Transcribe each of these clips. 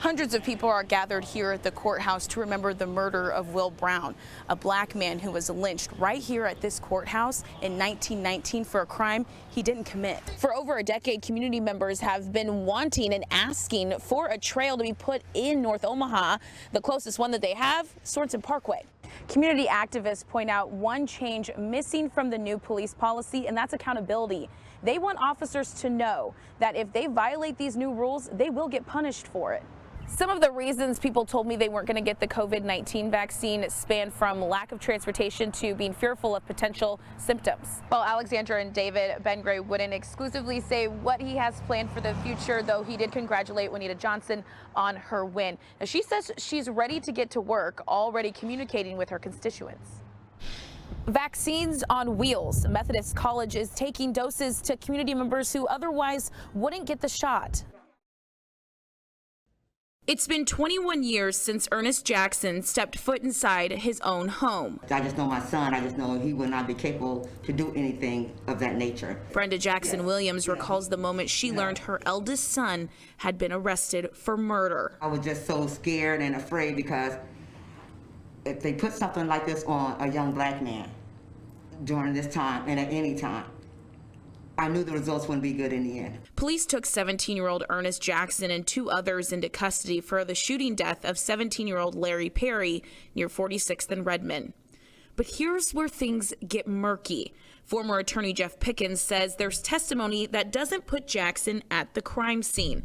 Hundreds of people are gathered here at the courthouse to remember the murder of Will Brown, a black man who was lynched right here at this courthouse in 1919 for a crime he didn't commit. For over a decade, community members have been wanting and asking for a trail to be put in North Omaha. The closest one that they have, Sorensen Parkway. Community activists point out one change missing from the new police policy, and that's accountability. They want officers to know that if they violate these new rules, they will get punished for it. Some of the reasons people told me they weren't going to get the COVID-19 vaccine span from lack of transportation to being fearful of potential symptoms. Well, Alexandra and David, Ben Gray wouldn't exclusively say what he has planned for the future, though he did congratulate Juanita Johnson on her win. Now, she says she's ready to get to work, already communicating with her constituents. Vaccines on wheels. Methodist College is taking doses to community members who otherwise wouldn't get the shot. It's been 21 years since Ernest Jackson stepped foot inside his own home. I just know my son. I just know he will not be capable to do anything of that nature. Brenda Jackson Williams recalls the moment she learned her eldest son had been arrested for murder. I was just so scared and afraid because if they put something like this on a young black man during this time and at any time, I knew the results wouldn't be good in the end. Police took 17-year-old Ernest Jackson and 2 others into custody for the shooting death of 17-year-old Larry Perry near 46th and Redmond. But here's where things get murky. Former attorney Jeff Pickens says there's testimony that doesn't put Jackson at the crime scene.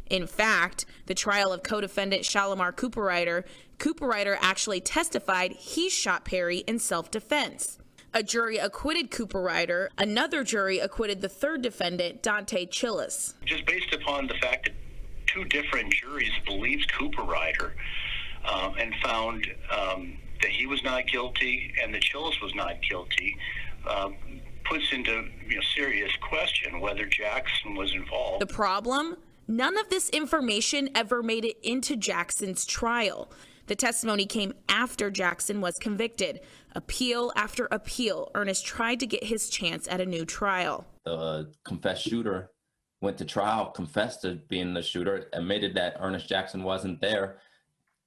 In fact, the trial of co-defendant Shalimar Cooperrider actually testified he shot Perry in self-defense. A jury acquitted Cooperrider. Another jury acquitted the third defendant, Dante Chillis. Just based upon the fact that 2 different juries believed Cooperrider and found that he was not guilty and that Chillis was not guilty, puts into serious question whether Jackson was involved. The problem? None of this information ever made it into Jackson's trial. The testimony came after Jackson was convicted. Appeal after appeal, Ernest tried to get his chance at a new trial. The confessed shooter went to trial, confessed to being the shooter, admitted that Ernest Jackson wasn't there,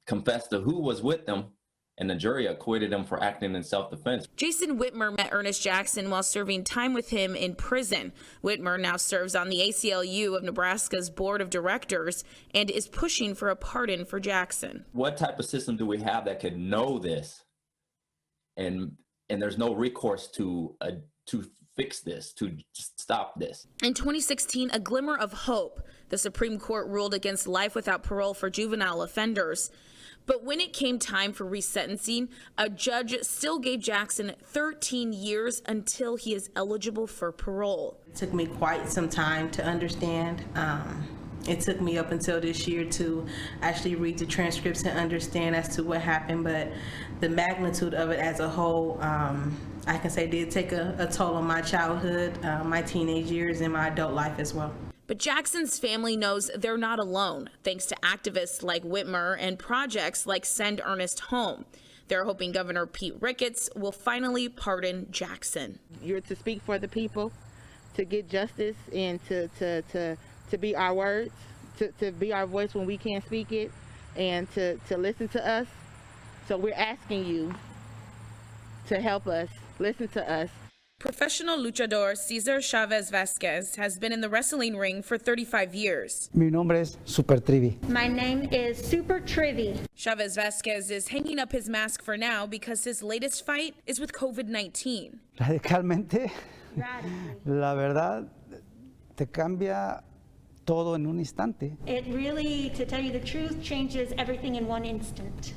confessed to who was with them, and the jury acquitted him for acting in self-defense. Jason Whitmer met Ernest Jackson while serving time with him in prison. Whitmer now serves on the ACLU of Nebraska's board of directors and is pushing for a pardon for Jackson. What type of system do we have that could know this and there's no recourse to fix this, to stop this? In 2016, a glimmer of hope. The Supreme Court ruled against life without parole for juvenile offenders. But when it came time for resentencing, a judge still gave Jackson 13 years until he is eligible for parole. It took me quite some time to understand. It took me up until this year to actually read the transcripts and understand as to what happened, but the magnitude of it as a whole, I can say did take a toll on my childhood, my teenage years, and my adult life as well. But Jackson's family knows they're not alone, thanks to activists like Whitmer and projects like Send Ernest Home. They're hoping Governor Pete Ricketts will finally pardon Jackson. You're to speak for the people, to get justice, and to be our words, to be our voice when we can't speak it, and to listen to us. So we're asking you to help us, listen to us. Professional luchador Cesar Chavez Vasquez has been in the wrestling ring for 35 years. Mi nombre es Super Trivi. My name is Super Trivi. Chavez Vasquez is hanging up his mask for now because his latest fight is with COVID-19. Radicalmente, la verdad, te cambia todo en un instante. It really, to tell you the truth, changes everything in one instant.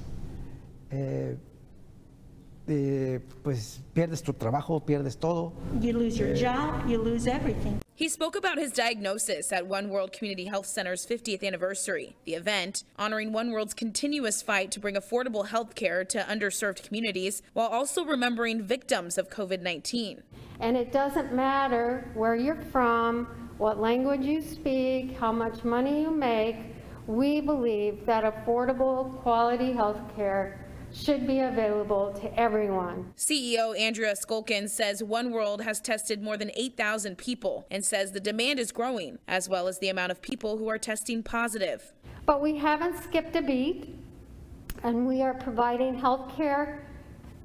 Pues pierdes tu trabajo, pierdes todo. You lose your job, you lose everything. He spoke about his diagnosis at One World Community Health Center's 50th anniversary. The event, honoring One World's continuous fight to bring affordable health care to underserved communities, while also remembering victims of COVID-19. And it doesn't matter where you're from, what language you speak, how much money you make, we believe that affordable, quality health care should be available to everyone. CEO Andrea Skolkin says One World has tested more than 8,000 people and says the demand is growing, as well as the amount of people who are testing positive. But we haven't skipped a beat, and we are providing health care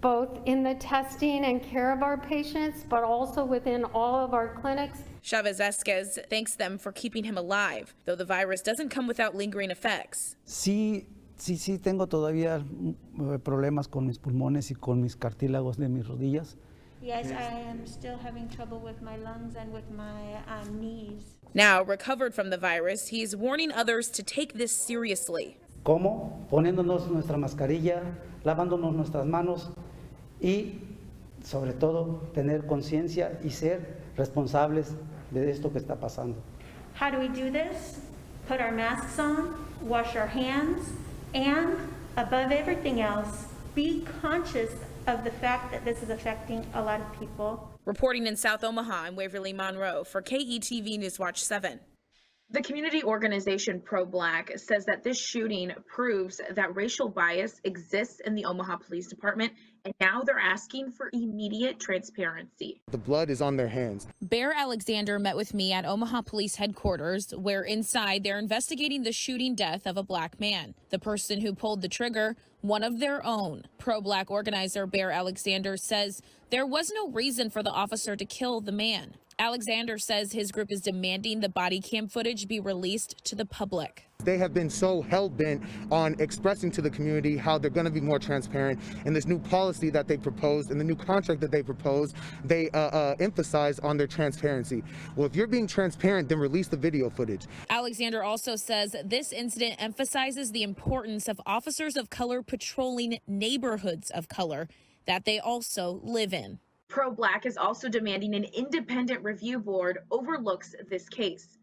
both in the testing and care of our patients, but also within all of our clinics. Chavez Esquez thanks them for keeping him alive, though the virus doesn't come without lingering effects. Sí tengo todavía problemas con mis pulmones y con mis cartílagos de mis rodillas. Yes, I am still having trouble with my lungs and with my knees. Now, recovered from the virus, he's warning others to take this seriously. ¿Cómo? Poniéndonos nuestra mascarilla, lavándonos nuestras manos y, sobre todo, tener conciencia y ser responsables de esto que está pasando. How do we do this? Put our masks on, wash our hands, and above everything else, be conscious of the fact that this is affecting a lot of people. Reporting in South Omaha, I'm Waverle Monroe for KETV Newswatch 7. The community organization Pro-Black says that this shooting proves that racial bias exists in the Omaha Police Department, and now they're asking for immediate transparency. The blood is on their hands. Bear Alexander met with me at Omaha Police Headquarters, where inside they're investigating the shooting death of a black man. The person who pulled the trigger, one of their own. Pro-Black organizer Bear Alexander says there was no reason for the officer to kill the man. Alexander says his group is demanding the body cam footage be released to the public. They have been so hell-bent on expressing to the community how they're going to be more transparent. In this new policy that they proposed, and the new contract that they proposed, they emphasize on their transparency. Well, if you're being transparent, then release the video footage. Alexander also says this incident emphasizes the importance of officers of color patrolling neighborhoods of color that they also live in. Pro-Black is also demanding an independent review board overlooks this case.